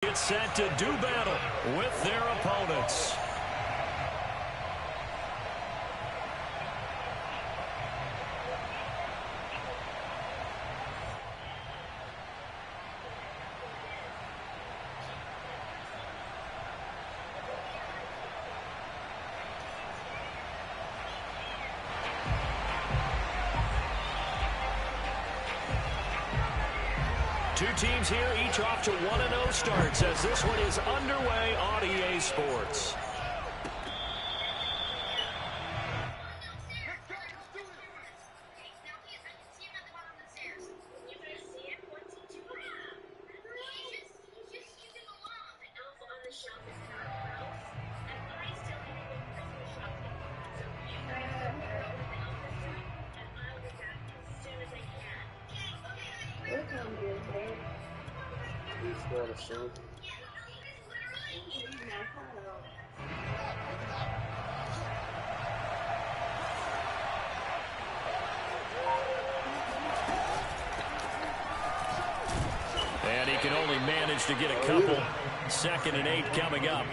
Get set to do battle with their opponents. Two teams here, each off to 1-0 starts as this one is underway on EA Sports. And he can only manage to get a couple. 2nd and 8 coming up.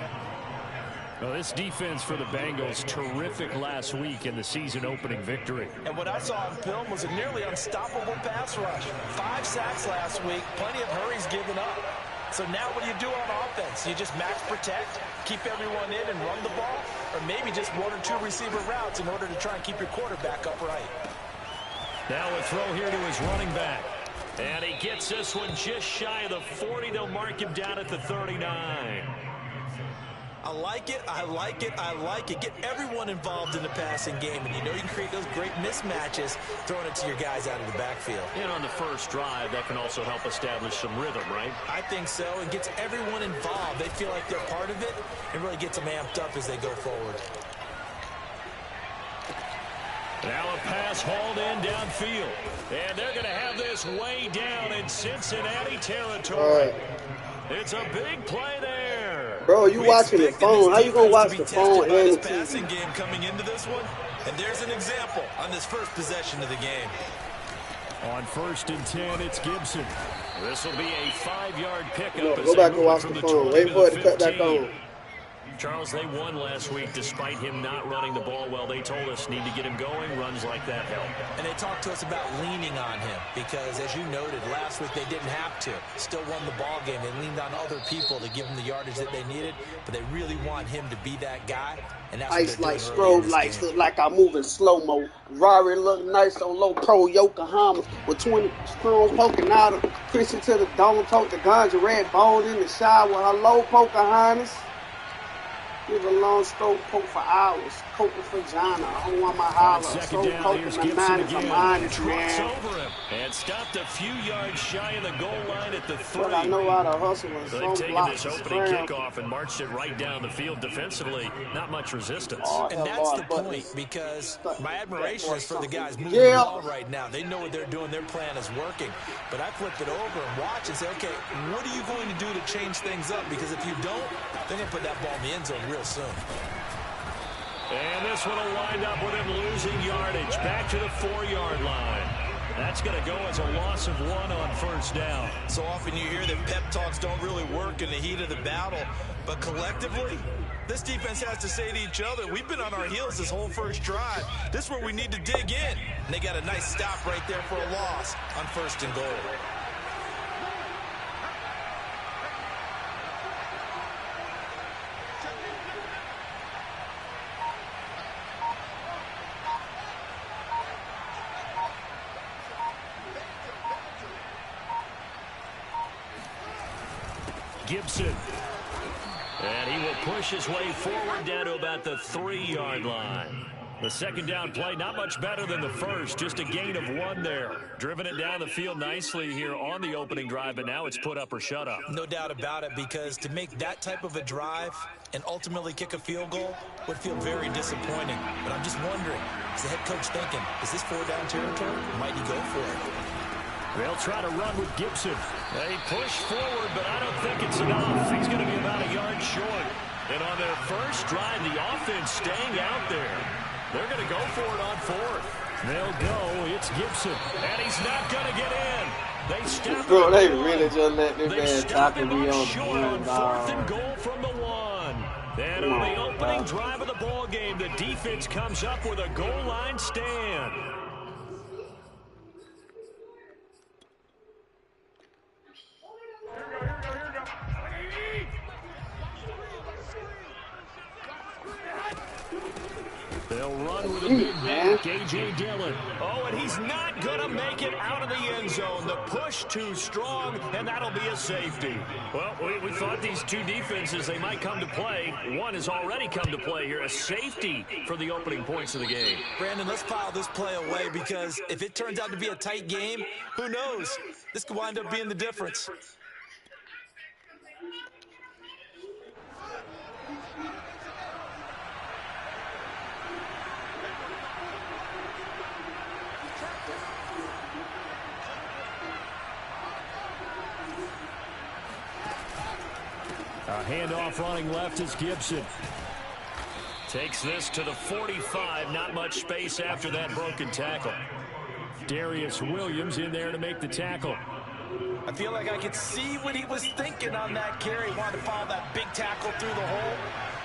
Well, this defense for the Bengals, terrific last week in the season opening victory. And what I saw on film was a nearly unstoppable pass rush. 5 sacks last week, plenty of hurries given up. So now what do you do on offense? You just max protect, keep everyone in and run the ball, or maybe just 1 or 2 receiver routes in order to try and keep your quarterback upright. Now a throw here to his running back. And he gets this one just shy of the 40. They'll mark him down at the 39. I like it, I like it, I like it. Get everyone involved in the passing game, and you know you can create those great mismatches throwing it to your guys out of the backfield. And on the first drive, that can also help establish some rhythm, right? I think so, and gets everyone involved. They feel like they're part of it, and really gets them amped up as they go forward. Now a pass hauled in downfield. And they're going to have this way down in Cincinnati territory. It's a big play there. Bro, you watching the phone. How you going to watch the phone and the passing game coming into this one? And there's an example on this first possession of the game. On 1st and 10, it's Gibson. This will be a 5-yard pickup. Go back and watch the phone. Wait for it to cut back on. Charles, they won last week despite him not running the ball well. They told us need to get him going. Runs like that help. And they talked to us about leaning on him because, as you noted, last week they didn't have to. Still won the ball game. They leaned on other people to give them the yardage that they needed, but they really want him to be that guy. And that's ice like strobe lights look like I'm moving slow-mo. Rari look nice on low pro Yokohama with 20 screws poking out of Christian to the dome, tote the guns, red bone in the shower. Hello, Pocahontas. Give a long stroke, poke for hours, coke for vagina. I don't want my holler. So coke in my mind is a minus, man. And stopped a few yards shy of the goal line at the 3. But I know how to hustle and so they've taken this opening kickoff and marched it right down the field defensively. Not much resistance. And that's the point, because my admiration is for the guys moving the ball right now. They know what they're doing. Their plan is working. But I flip it over and watch and say, okay, what are you going to do to change things up? Because if you don't, they're going to put that ball in the end zone real soon. And this one will wind up with him losing yardage back to the 4-yard line. That's going to go as a loss of 1 on 1st down. So often you hear that pep talks don't really work in the heat of the battle, but collectively, this defense has to say to each other, we've been on our heels this whole first drive. This is where we need to dig in. And they got a nice stop right there for a loss on 1st and goal. Gibson. And he will push his way forward down to about the 3-yard line. The 2nd down play, not much better than the first, just a gain of 1 there. Driven it down the field nicely here on the opening drive, but now it's put up or shut up. No doubt about it, because to make that type of a drive and ultimately kick a field goal would feel very disappointing. But I'm just wondering, is the head coach thinking, is this 4-down territory? Might he go for it? They'll try to run with Gibson. They push forward, but I don't think it's enough. He's going to be about a yard short. And on their first drive, the offense staying out there. They're going to go for it on 4th. They'll go. It's Gibson. And he's not going to get in. They stop Bro, it. they really just let this They man stop tackle him me up on short on the 4th and goal from the 1. And on the opening drive of the ball game, the defense comes up with a goal line stand. They'll run with a big back, A.J. Dillon. Oh, and he's not going to make it out of the end zone. The push too strong, and that'll be a safety. Well, we thought these two defenses, they might come to play. One has already come to play here, a safety for the opening points of the game. Brandon, let's file this play away because if it turns out to be a tight game, who knows? This could wind up being the difference. A handoff running left is Gibson. Takes this to the 45. Not much space after that broken tackle. Darius Williams in there to make the tackle. I feel like I could see what he was thinking on that carry. He wanted to follow that big tackle through the hole.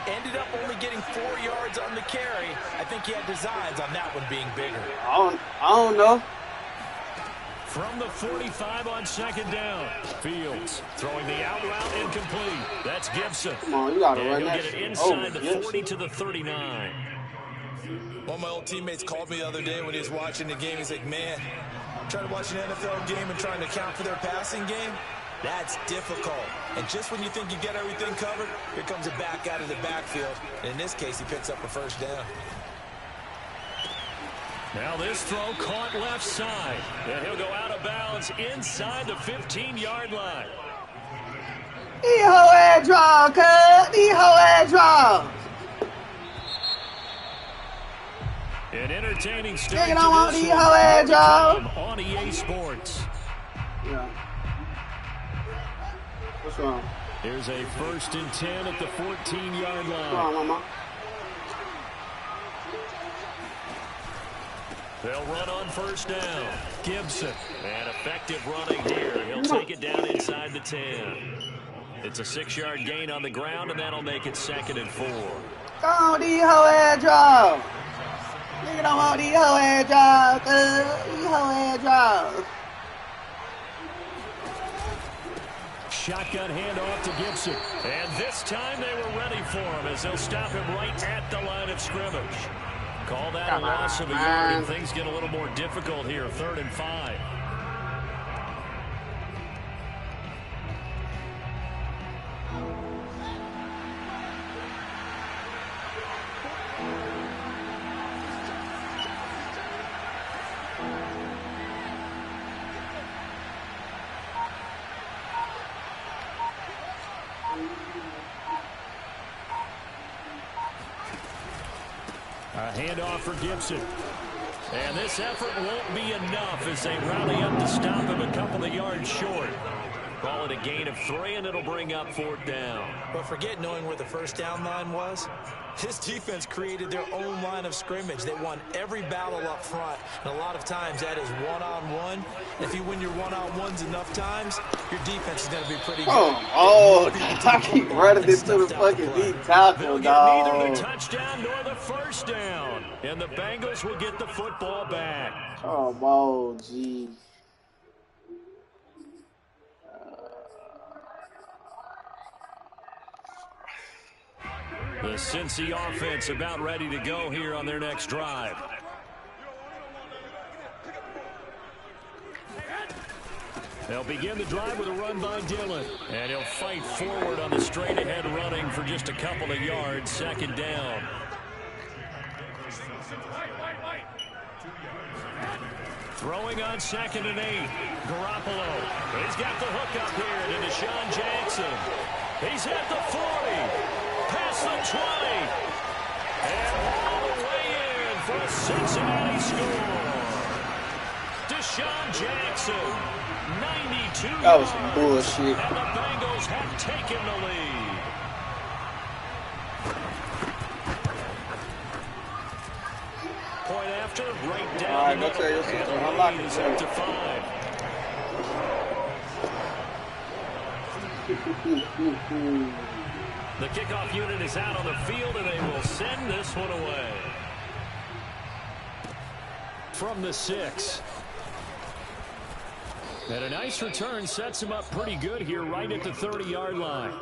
Ended up only getting 4 yards on the carry. I think he had designs on that one being bigger. I don't know. From the 45 on 2nd down. Fields throwing the out route incomplete. That's Gibson. Come on, you got to and run he'll that get it shit. inside the 40 to the 39. One of my old teammates called me the other day when he was watching the game. He's like, man, trying to watch an NFL game and trying to account for their passing game, that's difficult. And just when you think you get everything covered, here comes a back out of the backfield. And in this case, he picks up a first down. Now this throw caught left side. And he'll go out of bounds inside the 15-yard line. He-ho air draw, cuz. He-ho air draw. An entertaining start Nigga to don't want this he-ho one. air draw. On EA Sports. Yeah. What's wrong? Here's a 1st and 10 at the 14-yard line. What's wrong, mama? They'll run on 1st down. Gibson. And effective running here. He'll take it down inside the 10. It's a 6-yard gain on the ground, and that'll make it 2nd and 4. Go on, he-ho air draw. Nigga don't want he-ho air draw, cuz. He-ho air draw. Shotgun handoff to Gibson. And this time they were ready for him as they'll stop him right at the line of scrimmage. Call that a loss of a yard, and things get a little more difficult here. 3rd and 5. A handoff for Gibson. And this effort won't be enough as they rally up to stop him a couple of yards short. Call it a gain of 3, and it'll bring up 4th down. But forget knowing where the first down line was. This defense created their own line of scrimmage. They won every battle up front, and a lot of times that is one-on-one. If you win your one-on-ones enough times, your defense is going to be pretty good. I keep running into the fucking deep tackle, They'll get dog. neither the touchdown nor the 1st down. And the Bengals will get the football back. Oh, geez. The Cincy offense about ready to go here on their next drive. They'll begin the drive with a run by Dillon. And he'll fight forward on the straight-ahead running for just a couple of yards. 2nd down. Throwing on 2nd and 8. Garoppolo. He's got the hook up here to Deshaun Jackson. He's at the 40. Past the 20. And all the way in for a Cincinnati score. Deshaun Jackson, 92 yards. That was some bullshit. And the Bengals have taken the lead. Point after, right down the middle. And the lead is up to 5. The kickoff unit is out on the field, and they will send this one away. From the 6. And a nice return sets him up pretty good here right at the 30-yard line.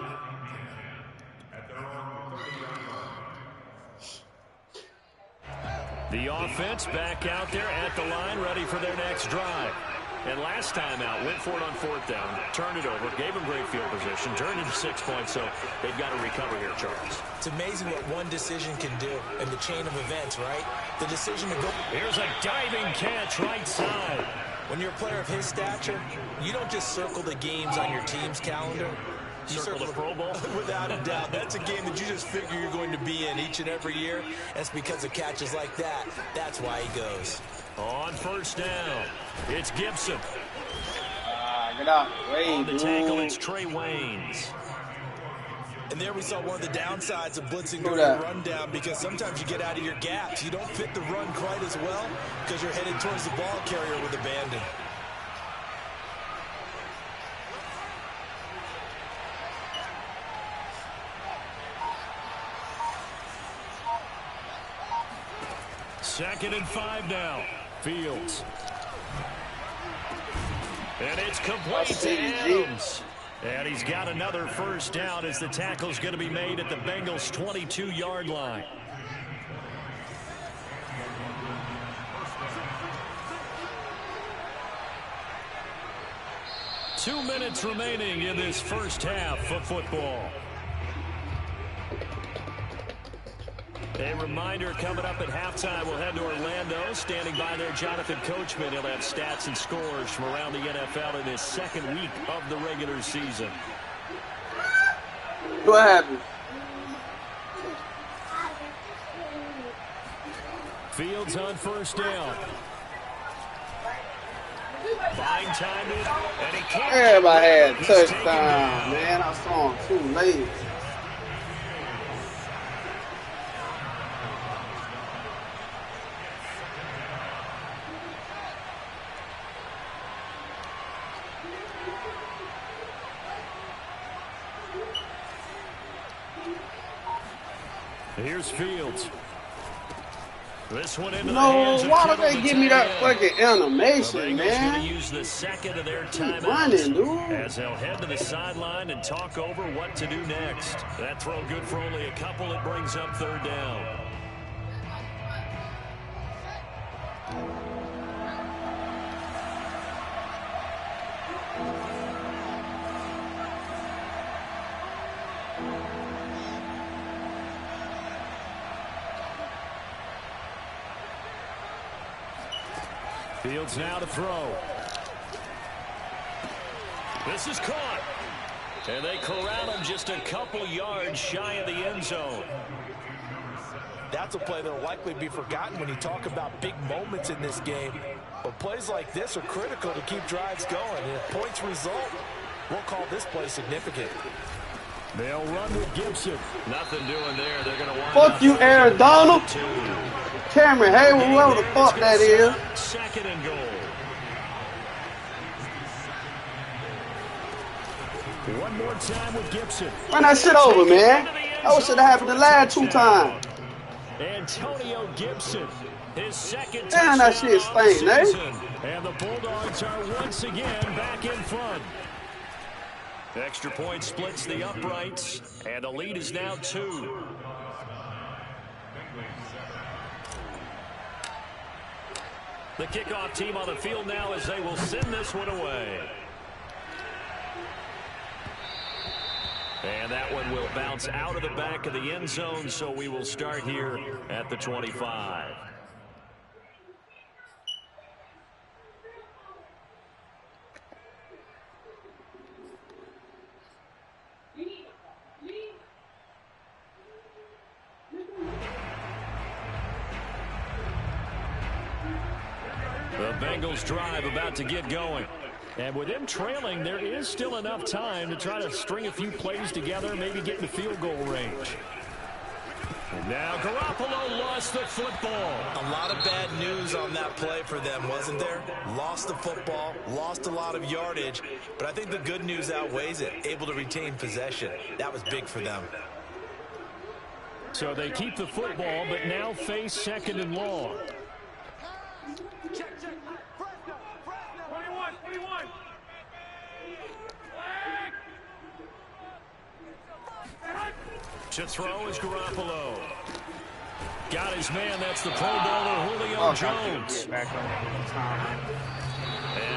The offense back out there at the line, ready for their next drive. And last time out, went for it on 4th down, turned it over, gave them great field position, turned it to 6 points, so they've got to recover here, Charles. It's amazing what one decision can do in the chain of events, right? The decision to go. Here's a diving catch right side. When you're a player of his stature, you don't just circle the games on your team's calendar. You circle the Pro Bowl? Without a doubt. That's a game that you just figure you're going to be in each and every year. That's because of catches like that. That's why he goes. On 1st down, it's Gibson. Get out. On the tackle, it's Trey Waynes. And there we saw one of the downsides of blitzing during the rundown, because sometimes you get out of your gaps. You don't fit the run quite as well because you're headed towards the ball carrier with abandon. Second and 5 now. Fields. And it's complete to Adams. And he's got another 1st down as the tackle's going to be made at the Bengals' 22-yard line. Two minutes remaining in this first half of football. A reminder, coming up at halftime, we'll head to Orlando. Standing by there, Jonathan Coachman. He'll have stats and scores from around the NFL in his 2nd week of the regular season. What happened? Fields on 1st down. Fine time, and he can't. Everybody had a touchdown, man. I saw him too late. Here's Fields. This one into the hands of why do they give me that fucking animation, man? Going to use the second of their timeouts running, dude. As they'll head to the sideline and talk over what to do next. That throw good for only a couple. It brings up 3rd down. Fields now to throw. This is caught. And they corral him just a couple yards shy of the end zone. That's a play that will likely be forgotten when you talk about big moments in this game. But plays like this are critical to keep drives going. And if points result, we'll call this play significant. They'll run with Gibson. Nothing doing there. They're going to wind Fuck you, Aaron Donald. Cameron Hayward, whoever the fuck that is. 2nd and goal. One more time with Gibson. Run that shit over, man. That should have happened the last 2 times. Antonio Gibson, his 2nd Damn, that shit stank, eh? And the Bulldogs are once again back in front. Extra point splits the uprights, and the lead is now 2. The kickoff team on the field now as they will send this one away. And that one will bounce out of the back of the end zone, so we will start here at the 25. The Bengals drive about to get going. And with them trailing, there is still enough time to try to string a few plays together, maybe get in the field goal range. And now Garoppolo lost the football. A lot of bad news on that play for them, wasn't there? Lost the football, lost a lot of yardage, but I think the good news outweighs it. Able to retain possession. That was big for them. So they keep the football, but now face 2nd and long. Check. 21. To throw is Garoppolo. Got his man. That's the Pro Bowler, Julio Jones. And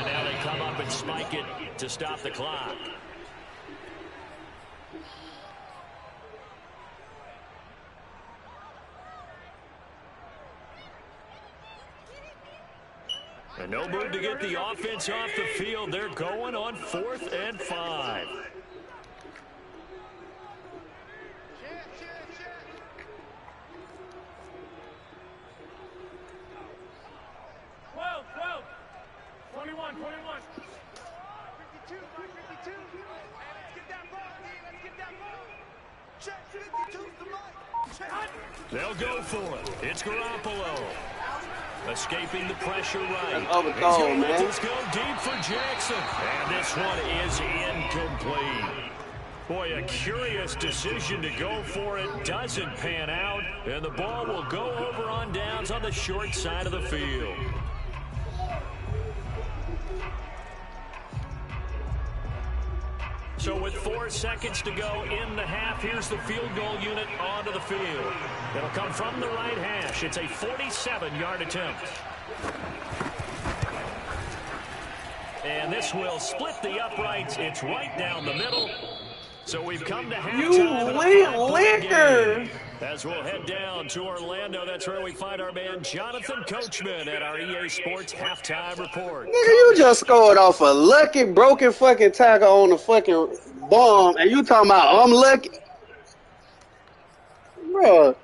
now they come up and spike it to stop the clock. And no move to get the offense off the field. They're going on 4th and 5. They'll go for it. It's Garoppolo. Escaping the pressure right. Overthrow, man. Let's go deep for Jackson. And this one is incomplete. Boy, a curious decision to go for it. Doesn't pan out. And the ball will go over on downs on the short side of the field. So with 4 seconds to go in the half, here's the field goal unit onto the field. It'll come from the right hash. It's a 47-yard attempt. And this will split the uprights. It's right down the middle. So we've come to halftime. You liquor. As we'll head down to Orlando, that's where we find our man Jonathan Coachman at our EA Sports Halftime Report. Nigga, you just scored off a lucky, broken fucking tackle on the fucking bomb, and you talking about I'm lucky? Bro,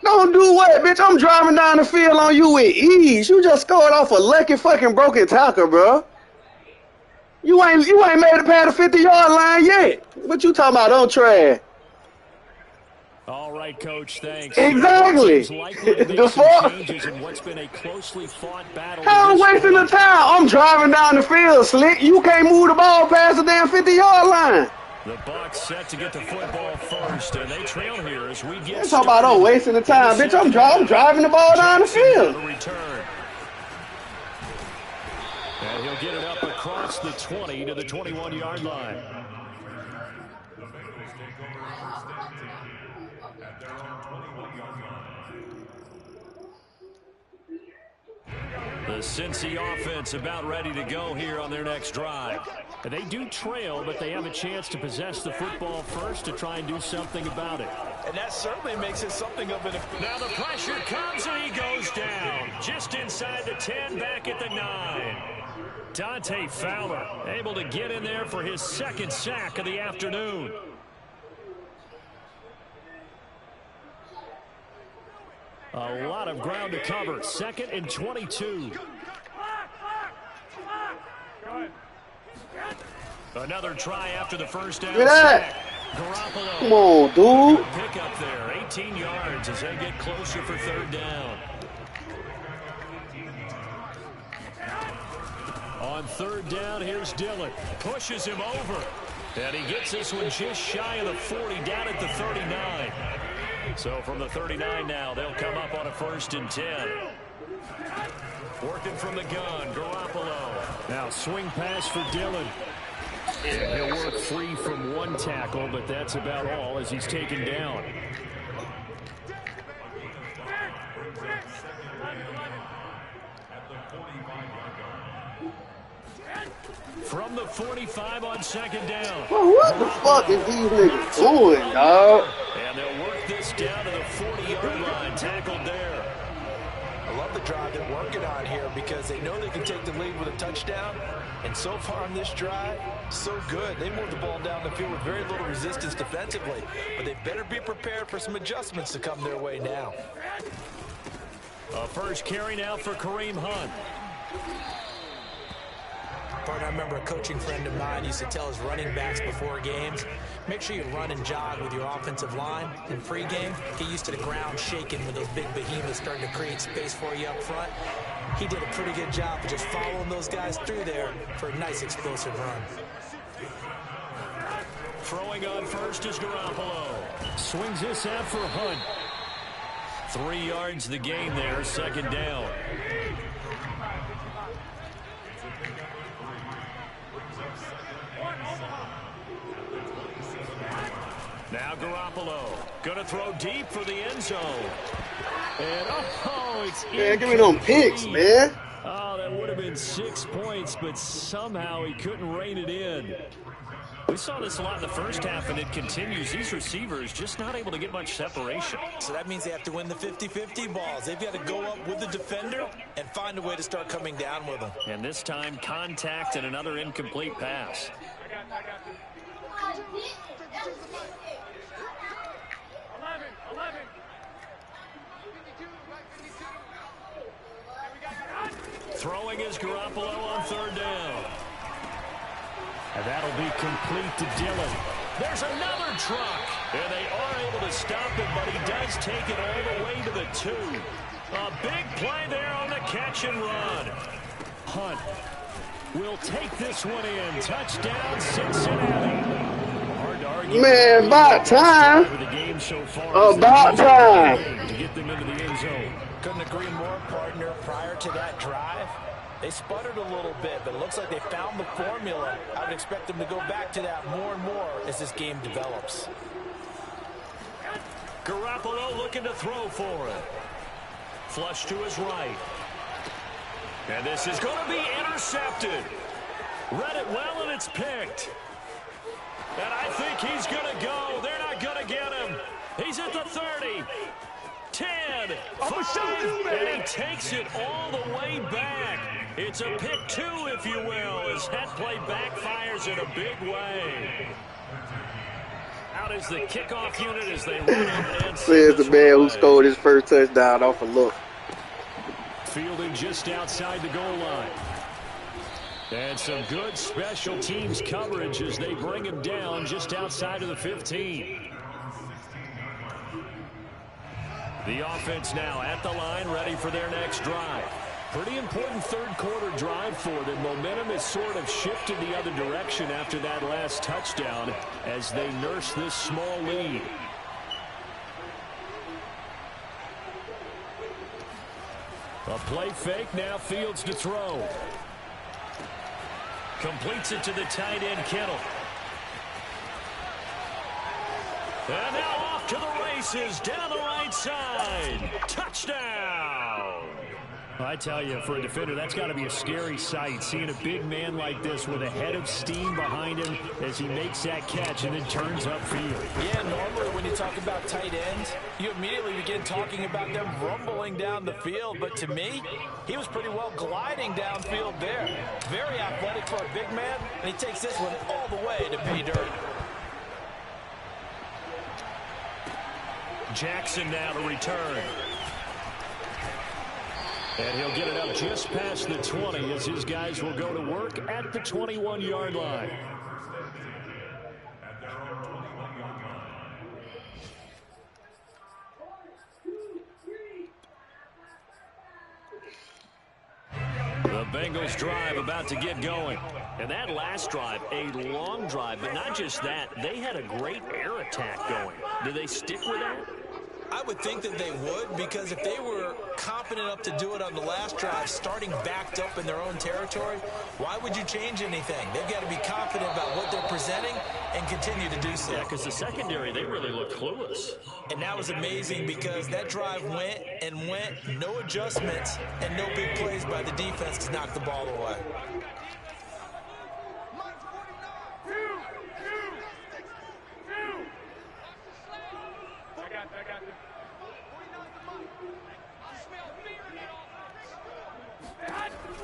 don't do what, bitch? I'm driving down the field on you with ease. You just scored off a lucky fucking broken tackle, bro. You ain't made it past the 50-yard line yet. What you talking about? Don't try. All right, Coach, thanks. Exactly. The fuck? How I'm wasting the time? I'm driving down the field, Slick. You can't move the ball past the damn 50-yard line. The Bucs set to get the football first, and they trail here as we get started. Talk about I'm wasting the time, bitch. I'm driving the ball down the field. And he'll get it up across the 20 to the 21-yard line. The Cincy offense about ready to go here on their next drive. They do trail, but they have a chance to possess the football first to try and do something about it. And that certainly makes it something of an... Now the pressure comes and he goes down. Just inside the 10, back at the 9. Dante Fowler able to get in there for his 2nd sack of the afternoon. A lot of ground to cover. 2nd and 22. Another try after the first down. Sack. Garoppolo. Come on, dude. Pick up there. 18 yards as they get closer for 3rd down. On 3rd down, here's Dillon. Pushes him over. And he gets this one just shy of the 40, down at the 39. So from the 39 now, they'll come up on a 1st and 10. Working from the gun, Garoppolo. Now swing pass for Dillon. And he'll work free from one tackle, but that's about all as he's taken down. From the 45 on 2nd down. Well, what the fuck is these niggas doing, dog? And they'll work this down to the 40-yard line. Tackled there. I love the drive they're working on here because they know they can take the lead with a touchdown. And so far on this drive, so good. They moved the ball down the field with very little resistance defensively. But they better be prepared for some adjustments to come their way now. A first carry now for Kareem Hunt. Partner, I remember a coaching friend of mine used to tell his running backs before games, make sure you run and jog with your offensive line in pregame. Get used to the ground shaking when those big behemoths starting to create space for you up front. He did a pretty good job of just following those guys through there for a nice explosive run. Throwing on first is Garoppolo. Swings this out for Hunt. 3 yards the gain there, second down. Now Garoppolo going to throw deep for the end zone. And it's man, give me them picks, man. Oh, that would have been 6 points, but somehow he couldn't rein it in. We saw this a lot in the first half, and it continues. These receivers just not able to get much separation. So that means they have to win the 50-50 balls. They've got to go up with the defender and find a way to start coming down with them. And this time, contact and another incomplete pass. Throwing is Garoppolo on third down. And that'll be complete to Dillon. There's another truck. And they are able to stop him, but he does take it all the way to the 2. A big play there on the catch and run. Hunt will take this one in. Touchdown, Cincinnati. Hard to argue. Man, about time. About time. To get them into the end zone. Couldn't agree more, partner. Prior to that drive, they sputtered a little bit, but it looks like they found the formula. I would expect them to go back to that more and more as this game develops. Garoppolo looking to throw for it. Flush to his right. And this is going to be intercepted. Read it well, and it's picked. And I think he's going to go. They're not going to get him. He's at the 30. 10, 5, and he takes it all the way back. It's a pick 2, if you will, as that play backfires in a big way. Out is the kickoff unit as they run up and Says the man who scored his first touchdown off a look. Fielding just outside the goal line. And some good special teams coverage as they bring him down just outside of the 15. The offense now at the line, ready for their next drive. Pretty important third quarter drive for them. Momentum has sort of shifted the other direction after that last touchdown as they nurse this small lead. A play fake, now Fields to throw. Completes it to the tight end, Kittle. And now off to the races, down the right side. Touchdown! I tell you, for a defender, that's got to be a scary sight, seeing a big man like this with a head of steam behind him as he makes that catch and then turns upfield. Yeah, normally when you talk about tight ends, you immediately begin talking about them rumbling down the field. But to me, he was pretty well gliding downfield there. Very athletic for a big man, and he takes this one all the way to pay dirt. Jackson now to return. And he'll get it up just past the 20 as his guys will go to work at the 21-yard line. The Bengals drive about to get going. And that last drive, a long drive, but not just that, they had a great air attack going. Do they stick with that? I would think that they would, because if they were confident enough to do it on the last drive, starting backed up in their own territory, why would you change anything? They've got to be confident about what they're presenting and continue to do so. Yeah, because the secondary, they really looked clueless. And that was amazing because that drive went and went, no adjustments, and no big plays by the defense to knock the ball away.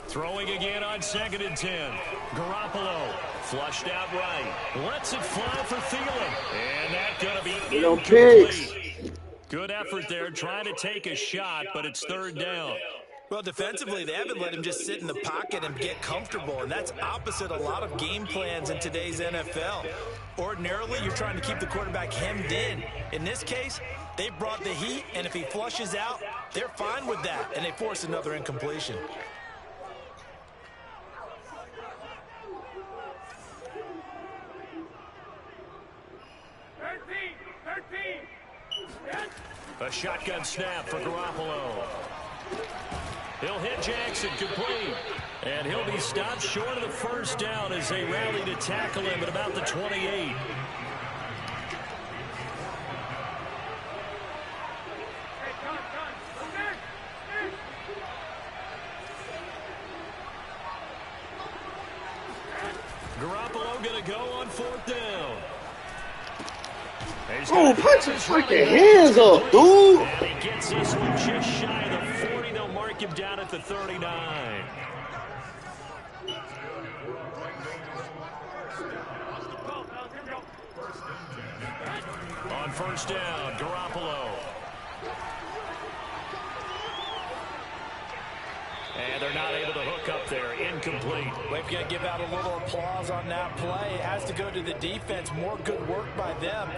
Throwing again on 2nd and 10. Garoppolo flushed out right. Lets it fly for Thielen. And that's going to be incomplete. Good effort there trying to take a shot, but it's third down. Well, defensively, they haven't let him just sit in the pocket and get comfortable, and that's opposite a lot of game plans in today's NFL. Ordinarily, you're trying to keep the quarterback hemmed in. In this case, they brought the heat, and if he flushes out, they're fine with that, and they force another incompletion. A shotgun snap for Garoppolo. He'll hit Jackson complete. And he'll be stopped short of the first down as they rally to tackle him at about the 28. Garoppolo going to go on 4th down. Oh, put your freaking hands up, dude. And he gets this one just shy of the 40. They'll mark him down at the 39. On 1st down, Garoppolo. And they're not able to hook up there. Incomplete. We've got to give out a little applause on that play. It has to go to the defense. More good work by them.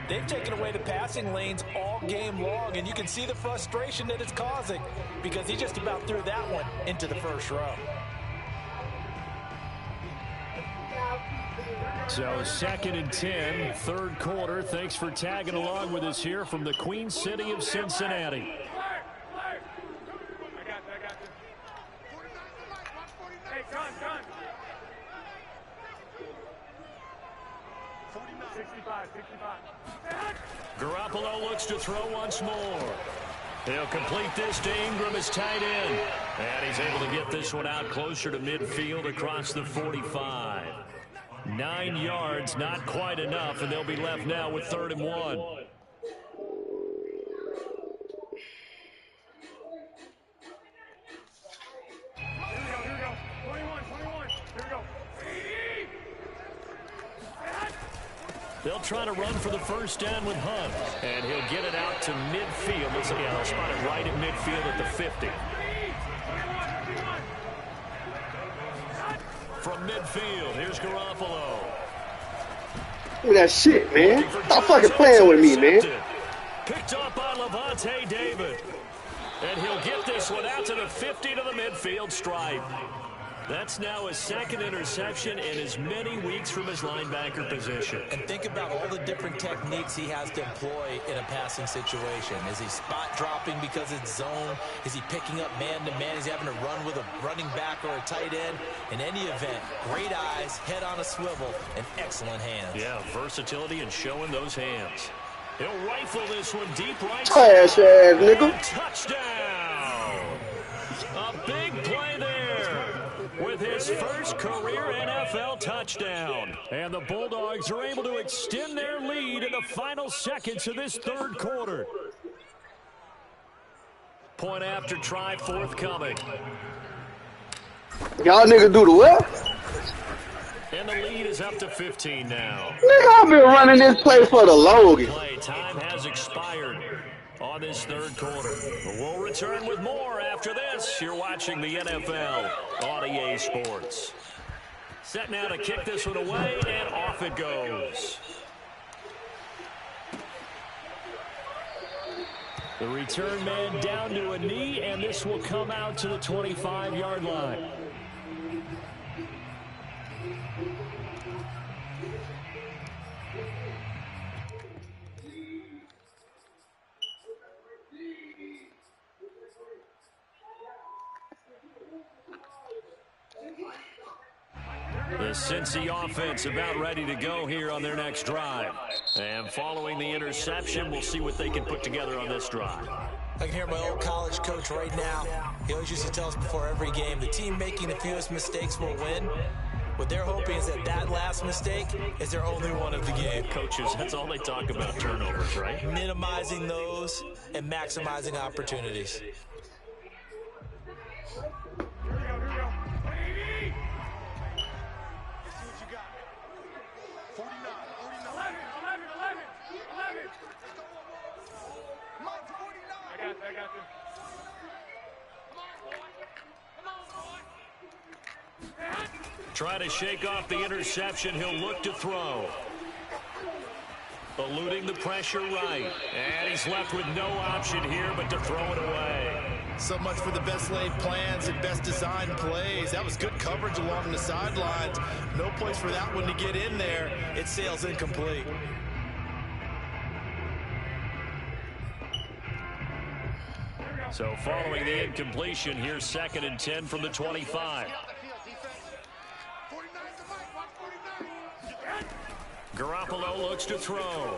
They've taken away the passing lanes all game long, and you can see the frustration that it's causing because he just about threw that one into the first row. So 2nd and 10, 3rd quarter. Thanks for tagging along with us here from the Queen City of Cincinnati. Garoppolo looks to throw once more. He'll complete this to Ingram as tight end. And he's able to get this one out closer to midfield across the 45. 9 yards, not quite enough, and they'll be left now with 3rd and 1. They'll try to run for the first down with Hunt. And he'll get it out to midfield. Looks like they'll spot it right at midfield at the 50. From midfield, here's Garoppolo. Look at that shit, man. Stop fucking playing with me, man. Picked up by Levante David. And he'll get this one out to the 50 to the midfield stripe. That's now his 2nd interception in as many weeks from his linebacker position. And think about all the different techniques he has to employ in a passing situation. Is he spot dropping because it's zone? Is he picking up man-to-man? Is he having to run with a running back or a tight end? In any event, great eyes, head on a swivel, and excellent hands. Yeah, versatility and showing those hands. He'll rifle this one deep right. Trash ass nigga. Touchdown! A big play there with his first career NFL touchdown. And the Bulldogs are able to extend their lead in the final seconds of this 3rd quarter. Point after try forthcoming. Y'all niggas do the what? And the lead is up to 15 now. Nigga, I've been running this play for the longest. Play time has expired on this 3rd quarter. We'll return with more after this. You're watching the NFL on EA Sports. Set now to kick this one away, and off it goes. The return man down to a knee, and this will come out to the 25-yard line. The Cincy offense about ready to go here on their next drive. And following the interception, we'll see what they can put together on this drive. I can hear my old college coach right now. He always used to tell us before every game, the team making the fewest mistakes will win. What they're hoping is that last mistake is their only one of the game. Coaches, that's all they talk about, turnovers, right? Minimizing those and maximizing opportunities. Try to shake off the interception. He'll look to throw. Eluding the pressure right. And he's left with no option here but to throw it away. So much for the best laid plans and best designed plays. That was good coverage along the sidelines. No place for that one to get in there. It sails incomplete. So following the incompletion, here's 2nd and 10 from the 25. Garoppolo looks to throw.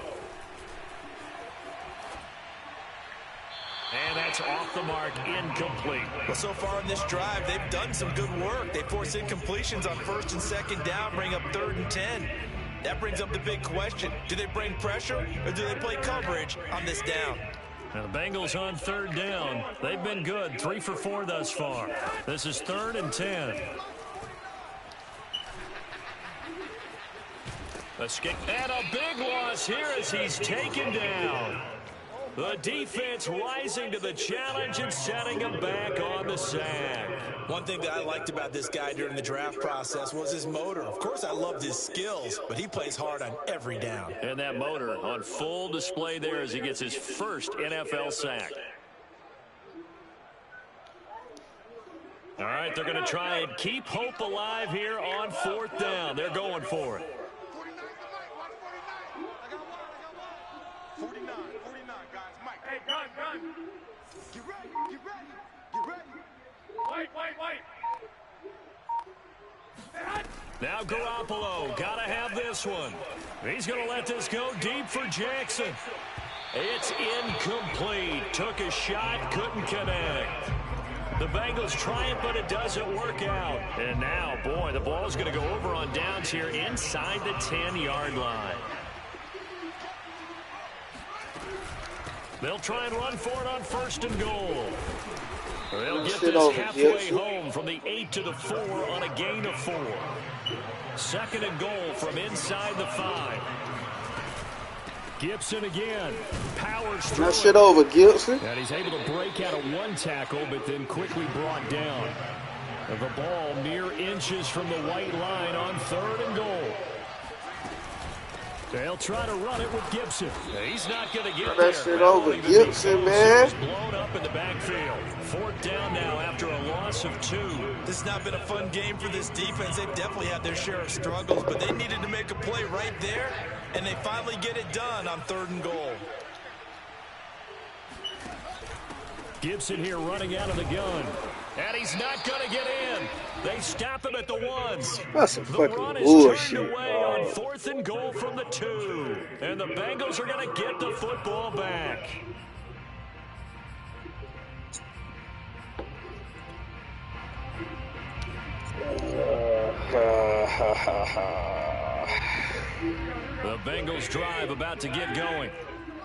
And that's off the mark, incomplete. Well, so far in this drive, they've done some good work. They force incompletions on 1st and 2nd down, bring up 3rd and 10. That brings up the big question. Do they bring pressure or do they play coverage on this down? Now the Bengals on 3rd down. They've been good, 3 for 4 thus far. This is 3rd and 10. Escape. And a big loss here as he's taken down. The defense rising to the challenge and setting him back on the sack. One thing that I liked about this guy during the draft process was his motor. Of course, I loved his skills, but he plays hard on every down. And that motor on full display there as he gets his first NFL sack. All right, they're going to try and keep hope alive here on 4th down. They're going for it. 49, guys. Mike. Hey, gun. Get ready. Wait. Now Garoppolo, gotta have this one. He's gonna let this go deep for Jackson. It's incomplete. Took a shot, couldn't connect. The Bengals try it, but it doesn't work out. And now, boy, the ball's gonna go over on downs here inside the 10-yard line. They'll try and run for it on 1st and goal. They'll get this halfway home from the 8 to the 4 on a gain of 4. 2nd and goal from inside the 5. Gibson again. Powers through. That shit over, Gibson. And he's able to break out of one tackle, but then quickly brought down. The ball mere inches from the white line on 3rd and goal. They'll try to run it with Gibson. He's not going to get there. That shit over, Gibson, man. Blown up in the backfield. 4th down now after a loss of 2. This has not been a fun game for this defense. They've definitely had their share of struggles, but they needed to make a play right there, and they finally get it done on 3rd and goal. Gibson here running out of the gun. And he's not going to get in. They stop him at the 1. That's some The fucking run is bullshit. turned away on 4th and goal from the 2. And the Bengals are going to get the football back. The Bengals drive about to get going.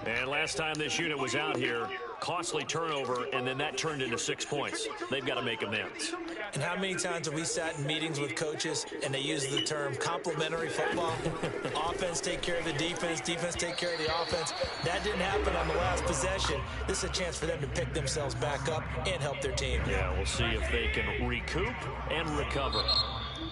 And last time this unit was out here, costly turnover, and then that turned into 6 points. They've got to make amends. And how many times have we sat in meetings with coaches and they use the term complementary football? Offense take care of the defense, defense take care of the offense. That didn't happen on the last possession. This is a chance for them to pick themselves back up and help their team. Yeah, we'll see if they can recoup and recover.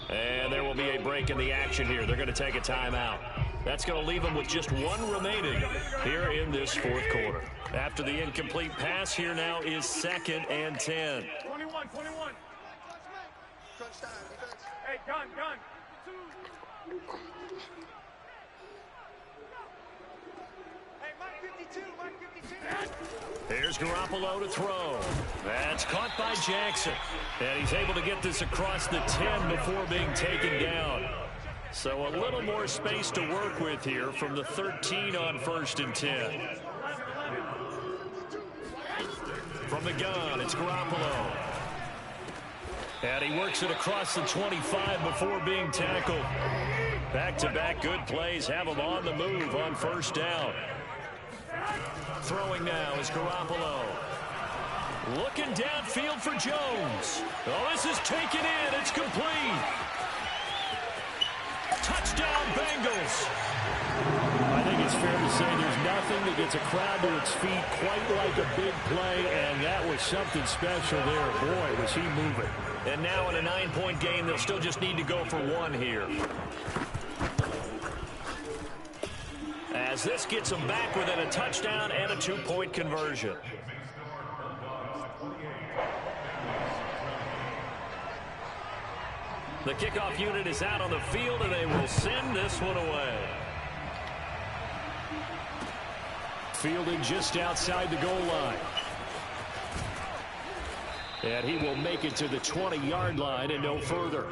And there will be a break in the action here. They're going to take a timeout. That's going to leave them with just 1 remaining here in this 4th quarter. After the incomplete pass, here now is 2nd and 10. 21. Hey, gun. 2. Hey, Mike 52. Here's Garoppolo to throw. That's caught by Jackson. And he's able to get this across the 10 before being taken down. So a little more space to work with here from the 13 on 1st and 10. From the gun, it's Garoppolo. And he works it across the 25 before being tackled. Back-to-back good plays have him on the move on 1st down. Throwing now is Garoppolo. Looking downfield for Jones. Oh, this is taken in. It's complete. Touchdown, Bengals. I think it's fair to say there's nothing that gets a crowd to its feet quite like a big play, and that was something special there. Boy, was he moving. And now in a 9-point game, they'll still just need to go for one here. As this gets them back within a touchdown and a 2-point conversion. The kickoff unit is out on the field, and they will send this one away. Fielding just outside the goal line. And he will make it to the 20-yard line and no further.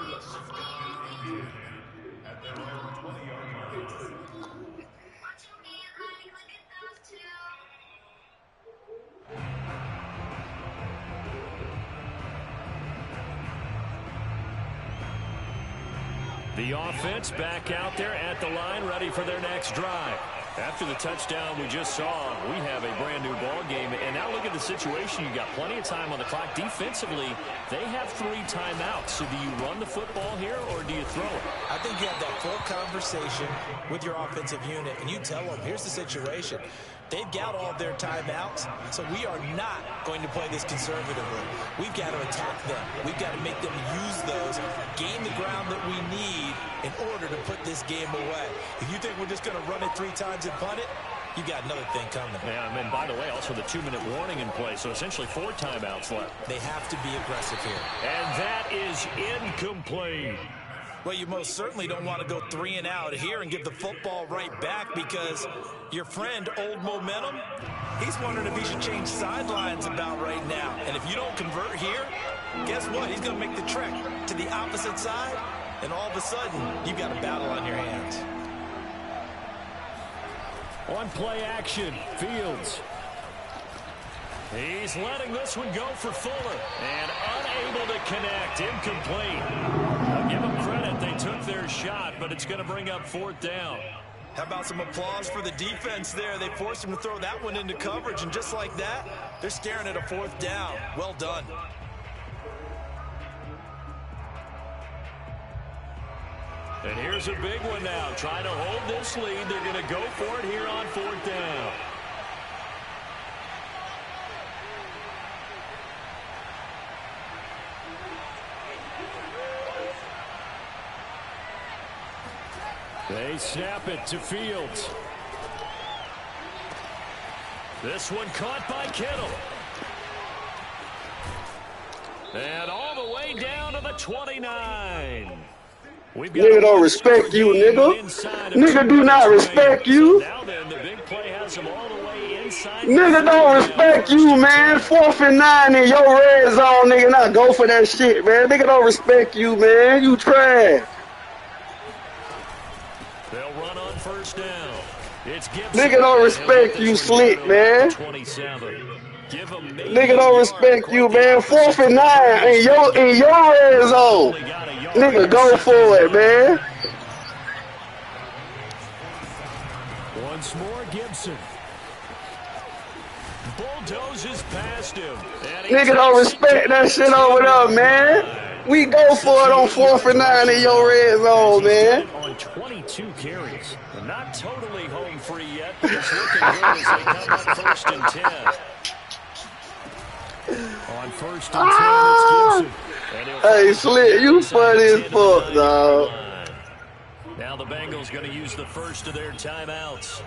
The offense back out there at the line, ready for their next drive. After the touchdown we just saw, we have a brand-new ball game. And now look at the situation. You've got plenty of time on the clock. Defensively, they have 3 timeouts. So do you run the football here or do you throw it? I think you have that full conversation with your offensive unit, and you tell them, here's the situation. They've got all their timeouts, so we are not going to play this conservatively. We've got to attack them. We've got to make them use those, gain the ground that we need in order to put this game away. If you think we're just going to run it 3 times and punt it, you got another thing coming. Yeah, and by the way, also the 2-minute warning in play, so essentially 4 timeouts left. They have to be aggressive here. And that is incomplete. Well, you most certainly don't want to go 3 and out here and give the football right back, because your friend, Old Momentum, he's wondering if he should change sidelines about right now. And if you don't convert here, guess what? He's going to make the trek to the opposite side, and all of a sudden, you've got a battle on your hands. On play action, Fields. He's letting this one go for Fuller, and unable to connect, incomplete. I'll give them credit, they took their shot, but it's going to bring up 4th down. How about some applause for the defense there? They forced him to throw that one into coverage, and just like that, they're staring at a 4th down. Well done. And here's a big one now. Trying to hold this lead. They're going to go for it here on 4th down. They snap it to Fields. This one caught by Kittle. And all the way down to the 29. Nigga don't respect you, nigga. Nigga do not respect you. Now then, the big play has him all the way inside. Nigga don't respect you, man. 4th and 9 in your red zone, nigga. Not go for that shit, man. Nigga don't respect you, man. You trash. They'll run on 1st down. It's Gibson. Nigga don't respect you, slick, man. 27. Give him Nigga don't respect you, man. 4th and 9 in your red zone. Nigga, go for it, man. Once more, Gibson. Bulldozes past him. Nigga don't respect that shit over there, man. We go for it on 4th and 9 in your red zone, man. On 22 carries. Not totally home free yet, but it's looking good as they come up 1st and 10. On 1st and 10, it's Gibson. Hey, Slick, you funny as fuck, dog. Now the Bengals going to use the first of their timeouts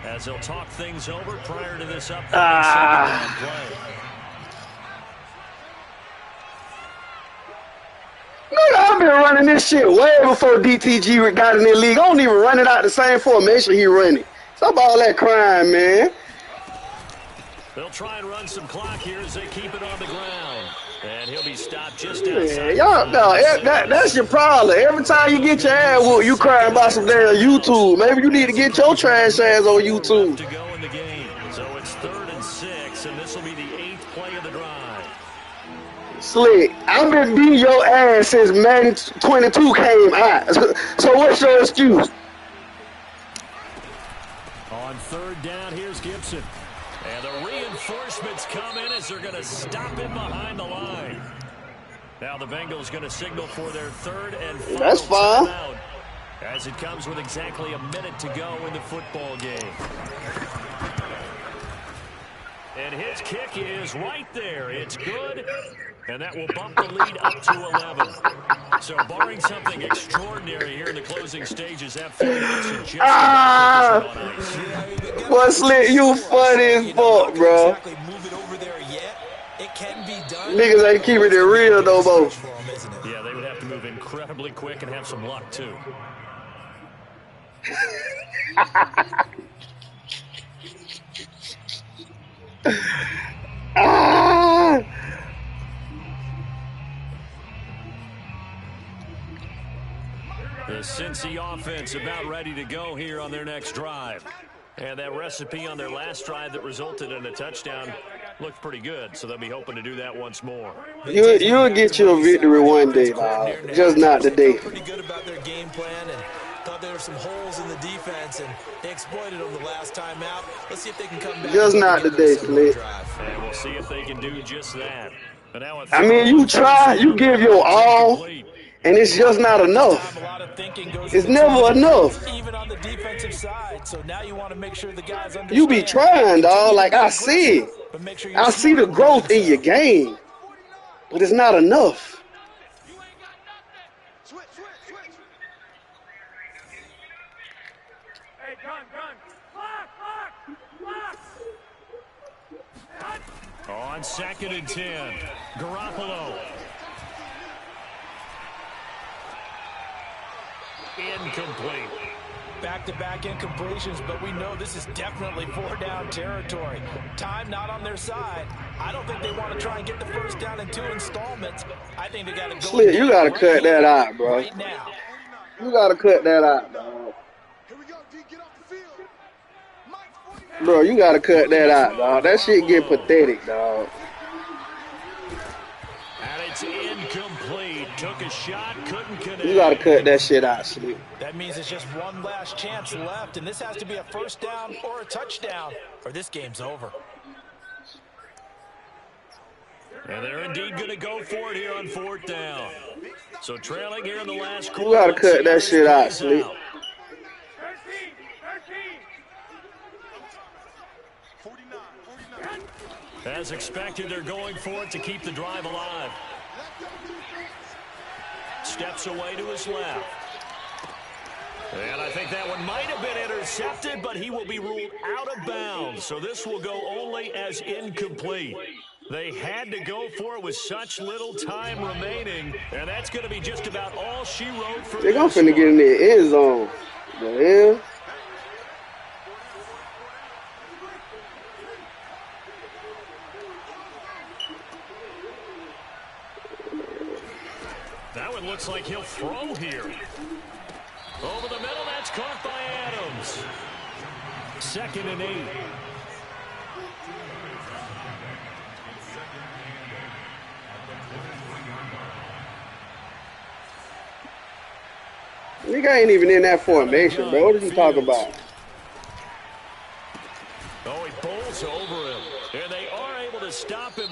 as they'll talk things over prior to this upcoming second-down play. Nigga, I've been running this shit way before DTG got in the league. I don't even run it out the same formation he running. Stop all that crime, man. They'll try and run some clock here as they keep it on the ground. And he'll be stopped just outside. Y'all, no, that's your problem. Every time you get your ass whooped, you crying about some damn YouTube. Maybe you need to get your trash ass on YouTube. To go in the game. So it's 3rd and 6, and this will be the 8th play of the drive. Slick, I've been beating your ass since Madden 22 came out. So what's your excuse? On 3rd down, here's Gibson. And the reinforcements come in as they're going to stop him behind the line. Now the Bengals going to signal for their 3rd and final That's fine. timeout as it comes with exactly a minute to go in the football game. And his kick is right there. It's good, and that will bump the lead up to 11. So barring something extraordinary here in the closing stages, that field goal should just about put this one on ice. Boy, Slick, you funny as fuck, bro. Exactly move it over there yet. It can be done. Niggas ain't keeping it real no more. Yeah, they would have to move incredibly quick and have some luck, too. Ah! The Cincy offense about ready to go here on their next drive. And that recipe on their last drive that resulted in a touchdown looked pretty good, so they'll be hoping to do that once more. You'll get you a victory one day, dog. Just not today. Pretty good about their game plan and thought there were some holes in the defense, and they exploited them the last time out. Let's see if they can come back. Just not today, Slick. And we'll see if they can do just that. But now I mean, you try, you give your all, and it's just not enough. It's never enough. Even on the defensive side, so now you want to make sure the guys understand. You be trying, dog. Like I see, I see the growth in your game, but it's not enough. Hey, gun. Lock. On 2nd and 10, Garoppolo. Incomplete. Back-to-back incompletions, but we know this is definitely 4-down territory. Time not on their side. I don't think they want to try and get the first down in 2 installments. I think they got to go. Slick, you got to cut that out, bro. Right now. You got to cut that out, dog. Bro, you got to cut that out, dog. That shit get pathetic, dog. And it's incomplete. Took a shot, couldn't connect. You got to cut that shit out, Slick. That means it's just one last chance left, and this has to be a first down or a touchdown, or this game's over. And they're indeed going to go for it here on 4th down. So trailing here in the last quarter. You got to cut that shit out, Slick. 13. As expected, they're going for it to keep the drive alive. Steps away to his left. And I think that one might have been intercepted, but he will be ruled out of bounds. So this will go only as incomplete. They had to go for it with such little time remaining, and that's going to be just about all she wrote for They're going to finna get in the end zone. The hell? That one looks like he'll throw here. Over the middle, that's caught by Adams. 2nd and 8. Nigga ain't even in that formation, bro. What are you talking about? Oh, he bowls over him. And they are able to stop him.